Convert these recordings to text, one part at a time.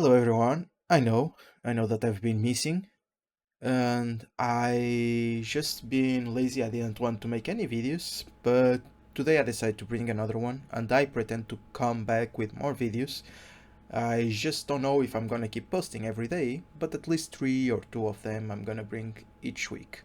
Hello everyone. I know that I've been missing and I just been lazy. I didn't want to make any videos, but today I decided to bring another one and I pretend to come back with more videos. I just don't know if I'm gonna keep posting every day, but at least 3 or 2 of them I'm gonna bring each week.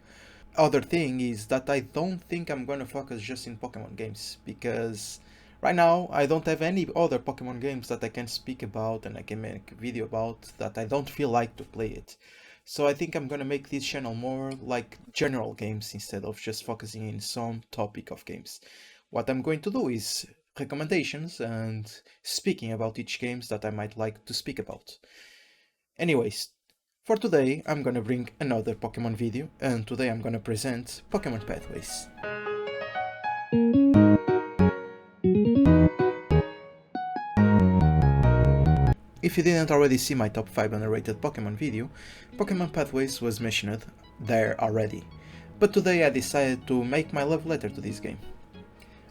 Other thing is that I don't think I'm gonna focus just in Pokemon games because right now I don't have any other Pokemon games that I can speak about and I can make a video about that I don't feel like to play it. So I think I'm gonna make this channel more like general games instead of just focusing in some topic of games. What I'm going to do is recommendations and speaking about each games that I might like to speak about. Anyways, for today I'm gonna bring another Pokemon video and today I'm gonna present Pokemon Pathways. If you didn't already see my top 5 underrated Pokemon video, Pokemon Pathways was mentioned there already. But today I decided to make my love letter to this game.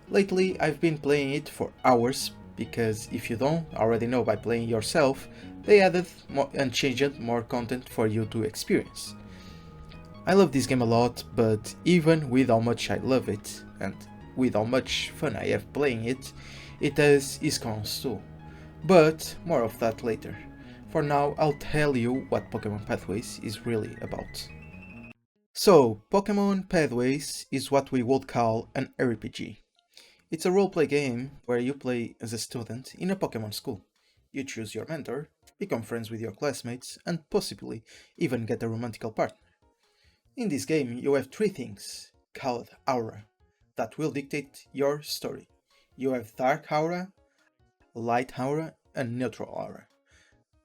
Lately I've been playing it for hours because if you don't already know by playing yourself, they added more and changed more content for you to experience. I love this game a lot, but even with how much I love it, and with how much fun I have playing it, it has its cons too. But more of that later. For now, I'll tell you what Pokemon Pathways is really about. So, Pokemon Pathways is what we would call an RPG. It's a roleplay game where you play as a student in a Pokemon school. You choose your mentor, become friends with your classmates, and possibly even get a romantic partner. In this game, you have 3 things called aura that will dictate your story. You have dark aura, light aura, and neutral aura.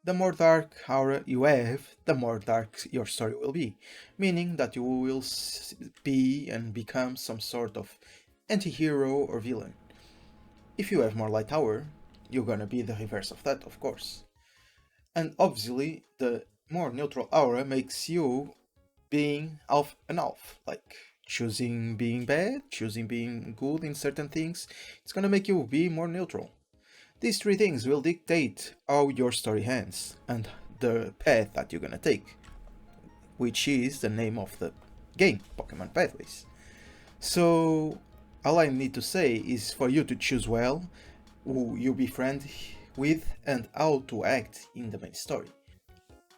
The more dark aura you have, the more dark your story will be, meaning that you will be and become some sort of anti-hero or villain. If you have more light aura, you're gonna be the reverse of that, of course. And obviously, the more neutral aura makes you being half and half, like choosing being bad, choosing being good in certain things. It's gonna make you be more neutral. These 3 things will dictate how your story ends and the path that you're gonna take, which is the name of the game, Pokemon Pathways. So all I need to say is for you to choose well who you befriend with and how to act in the main story.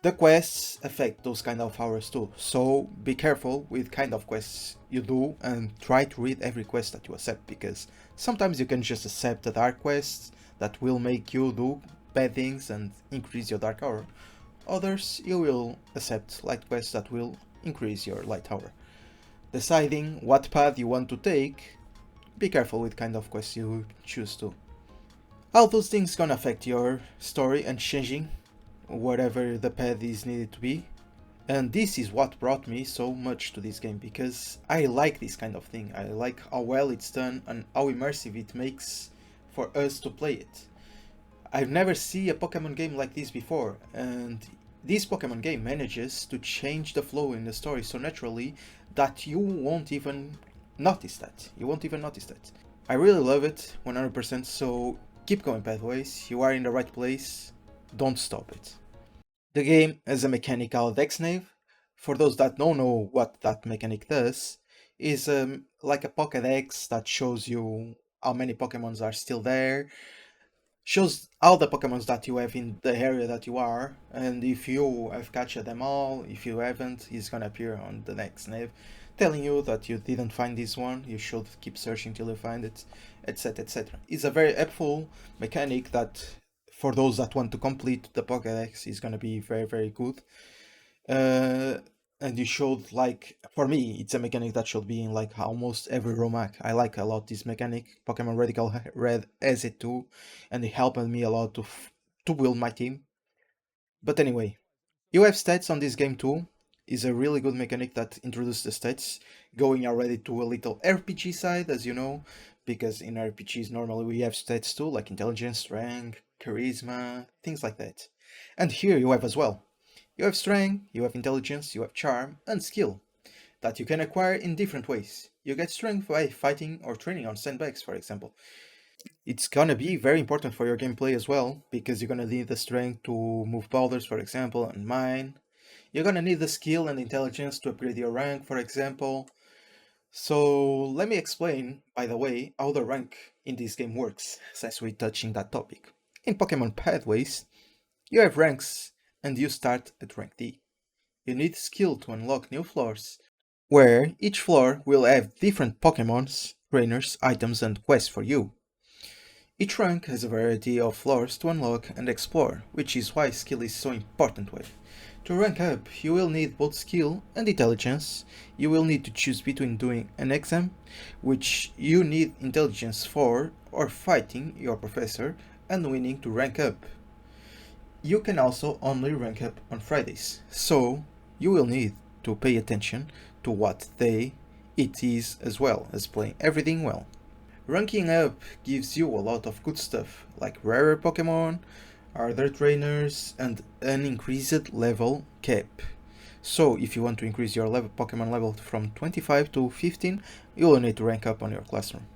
The quests affect those kind of hours too, so be careful with kind of quests you do and try to read every quest that you accept, because sometimes you can just accept the dark quests that will make you do bad things and increase your dark hour. Others you will accept light quests that will increase your light hour. Deciding what path you want to take, be careful with kind of quests you choose to. All those things gonna affect your story and changing whatever the path is needed to be. And this is what brought me so much to this game, because I like this kind of thing. I like how well it's done and how immersive it makes for us to play it. I've never seen a Pokemon game like this before, and this Pokemon game manages to change the flow in the story so naturally that you won't even notice that. I really love it 100%, so keep going Pathways, you are in the right place, don't stop it. The game has a mechanic called Exnave. For those that don't know what that mechanic does, is like a Pokédex that shows you how many Pokémons are still there, shows all the Pokémons that you have in the area that you are, and if you have captured them all, if you haven't, it's gonna appear on the next nave, telling you that you didn't find this one, you should keep searching till you find it, etc. etc. It's a very helpful mechanic that, for those that want to complete the Pokédex, is gonna be very good. Uh, and you should, like, for me it's a mechanic that should be in like almost every Romac. I like a lot this mechanic. Pokemon Radical Red has it too, and it helped me a lot to build my team. But anyway, you have stats on this game too. Is a really good mechanic that introduced the stats, going already to a little RPG side, as you know, because in RPGs normally we have stats too, like intelligence, strength, charisma, things like that. And here you have as well. You have strength, you have intelligence, you have charm, and skill, that you can acquire in different ways. You get strength by fighting or training on sandbags, for example. It's gonna be very important for your gameplay as well, because you're gonna need the strength to move boulders, for example, and mine. You're gonna need the skill and intelligence to upgrade your rank, for example. So let me explain, by the way, how the rank in this game works, since we're touching that topic. In Pokemon Pathways, you have ranks, and you start at rank D. You need skill to unlock new floors, where each floor will have different Pokemons, trainers, items, and quests for you. Each rank has a variety of floors to unlock and explore, which is why skill is so important with. To rank up, you will need both skill and intelligence. You will need to choose between doing an exam, which you need intelligence for, or fighting your professor and winning to rank up. You can also only rank up on Fridays, so you will need to pay attention to what day it is as well as playing everything well. Ranking up gives you a lot of good stuff, like rarer Pokemon, harder trainers, and an increased level cap. So if you want to increase your Pokemon level from 25 to 15, you will need to rank up on your classroom.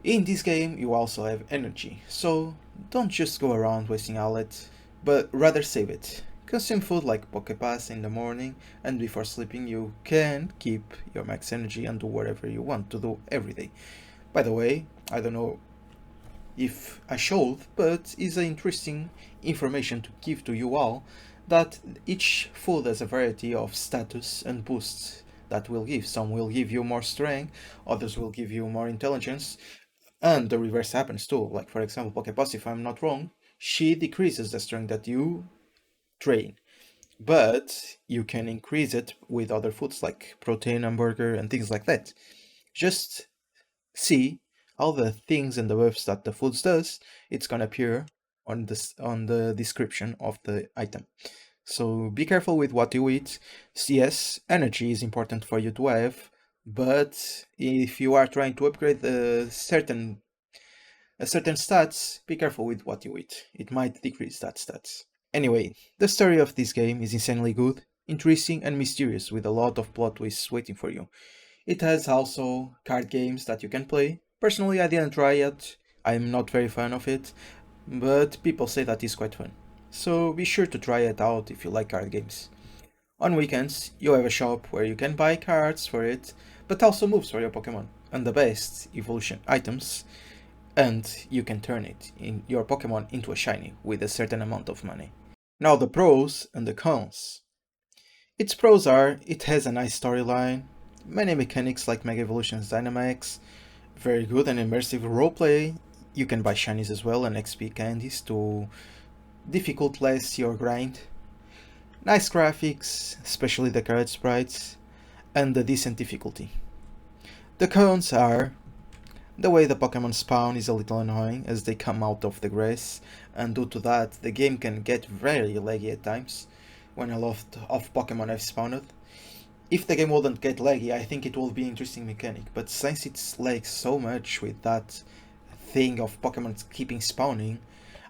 In this game you also have energy, so don't just go around wasting outlet, but rather save it. Consume food like Pokepass in the morning, and before sleeping you can keep your max energy and do whatever you want to do every day. By the way, I don't know if I showed, but it's an interesting information to give to you all, that each food has a variety of status and boosts that will give. Some will give you more strength, others will give you more intelligence, and the reverse happens too. Like for example, Pokepass, if I'm not wrong, she decreases the strength that you train, but you can increase it with other foods like protein, hamburger, and things like that. Just see all the things and the buffs that the foods does. It's gonna appear on the description of the item. So be careful with what you eat. Yes, energy is important for you to have, but if you are trying to upgrade a certain stats, be careful with what you eat. It might decrease that stats. Anyway, the story of this game is insanely good, interesting, and mysterious, with a lot of plot twists waiting for you. It has also card games that you can play. Personally, I didn't try it. I'm not very fan of it, but people say that it's quite fun. So be sure to try it out if you like card games. On weekends, you have a shop where you can buy cards for it, but also moves for your Pokemon, and the best evolution items, and you can turn your Pokemon into a shiny with a certain amount of money. Now the pros and the cons. Its pros are, it has a nice storyline, many mechanics like Mega Evolution's Dynamax, very good and immersive roleplay. You can buy shinies as well and XP candies to difficult less your grind. Nice graphics, especially the card sprites, and a decent difficulty. The cons are, the way the Pokemon spawn is a little annoying as they come out of the grass, and due to that the game can get very laggy at times when a lot of Pokemon have spawned. If the game wouldn't get laggy, I think it would be an interesting mechanic, but since it's lags so much with that thing of Pokemon keeping spawning,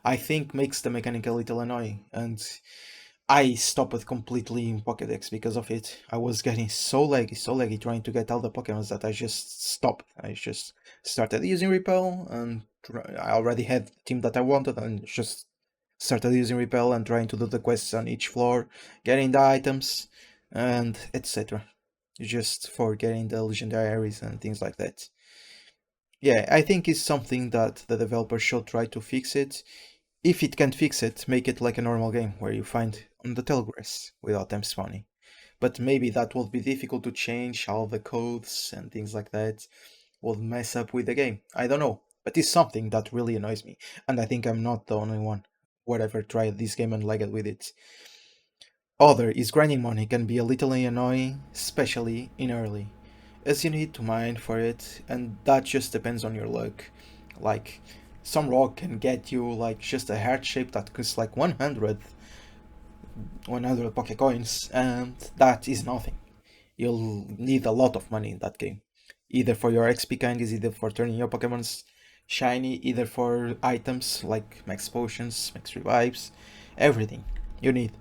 I think makes the mechanic a little annoying, and I stopped completely in Pokédex because of it. I was getting so laggy trying to get all the Pokemons that I just stopped. I just started using Repel, and I already had the team that I wanted, and just started using Repel and trying to do the quests on each floor, getting the items, and etc. Just for getting the legendaries and things like that. Yeah, I think it's something that the developer should try to fix it. If it can't fix it, make it like a normal game where you find on the Telegrass without them spawning. But maybe that will be difficult to change, all the codes and things like that will mess up with the game. I don't know, but it's something that really annoys me, and I think I'm not the only one who ever tried this game and lagged with it. Other is grinding money can be a little annoying, especially in early, as you need to mine for it, and that just depends on your luck. Like, some rock can get you like just a heart shape that costs like 100 Poké Coins, and that is nothing. You'll need a lot of money in that game, either for your XP candies, either for turning your Pokemons shiny, either for items like max potions, max revives, everything you need.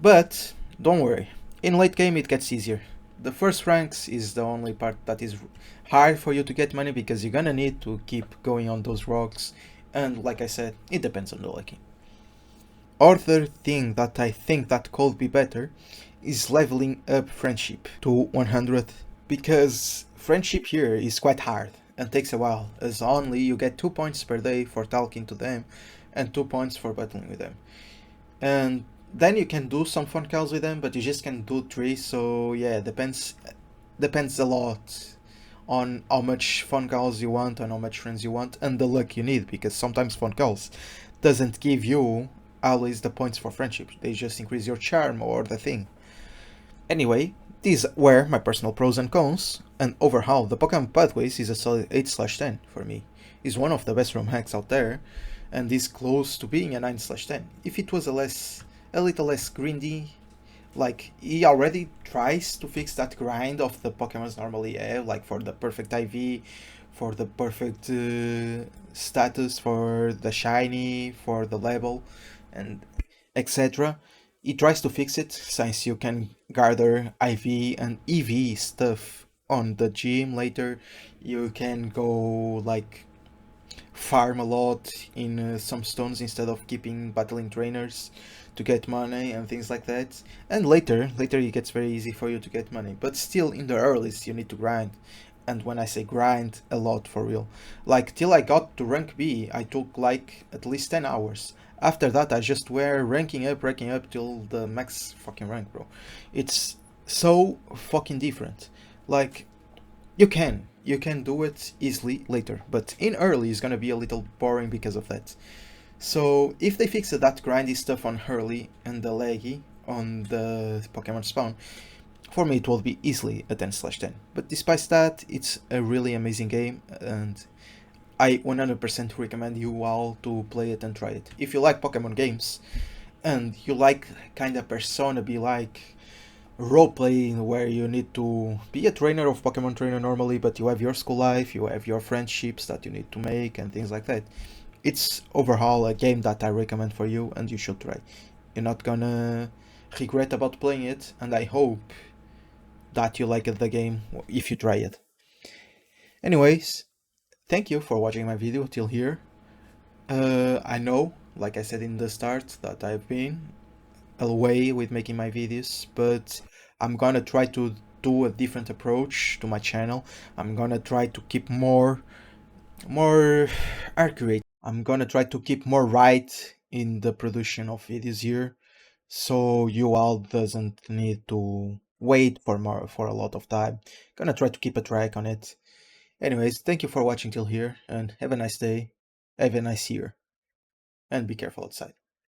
But don't worry, in late game it gets easier. The first ranks is the only part that is hard for you to get money because you're gonna need to keep going on those rocks, and like I said, it depends on the lucky. Other thing that I think that could be better is leveling up friendship to 100, because friendship here is quite hard and takes a while, as only you get 2 points per day for talking to them and 2 points for battling with them. And then you can do some fun calls with them, but you just can do 3, so yeah, depends a lot on how much fun calls you want and how much friends you want and the luck you need, because sometimes fun calls doesn't give you always the points for friendship, they just increase your charm or the thing. Anyway, these were my personal pros and cons, and overall the Pokemon Pathways is a solid 8/10 for me. It's one of the best ROM hacks out there, and is close to being a 9/10. If it was a little less grindy, like he already tries to fix that grind of the Pokemons normally have, like for the perfect IV, for the perfect status, for the shiny, for the level, and etc. He tries to fix it since you can gather IV and EV stuff on the gym later. You can go like farm a lot in some stones instead of keeping battling trainers to get money and things like that. And later it gets very easy for you to get money, but still in the earliest you need to grind. And when I say grind, a lot for real. Like till I got to rank B, I took like at least 10 hours. After that I just were ranking up till the max fucking rank, bro. It's so fucking different. Like you can do it easily later, but in early is gonna be a little boring because of that. So if they fix that grindy stuff on early and the laggy on the Pokemon spawn, for me it will be easily a 10/10. But despite that, it's a really amazing game, and I 100% recommend you all to play it and try it. If you like Pokemon games and you like kind of Persona be like role playing where you need to be a trainer of Pokemon trainer normally, but you have your school life, you have your friendships that you need to make and things like that. It's overall a game that I recommend for you and you should try. You're not gonna regret about playing it, and I hope that you like the game if you try it. Anyways, thank you for watching my video till here. I know, like I said in the start, that I've been away with making my videos, but I'm gonna try to do a different approach to my channel. I'm gonna try to keep more accurate. I'm gonna try to keep more right in the production of videos here, so you all doesn't need to wait for a lot of time. Gonna try to keep a track on it. Anyways, thank you for watching till here, and have a nice day, have a nice year, and be careful outside.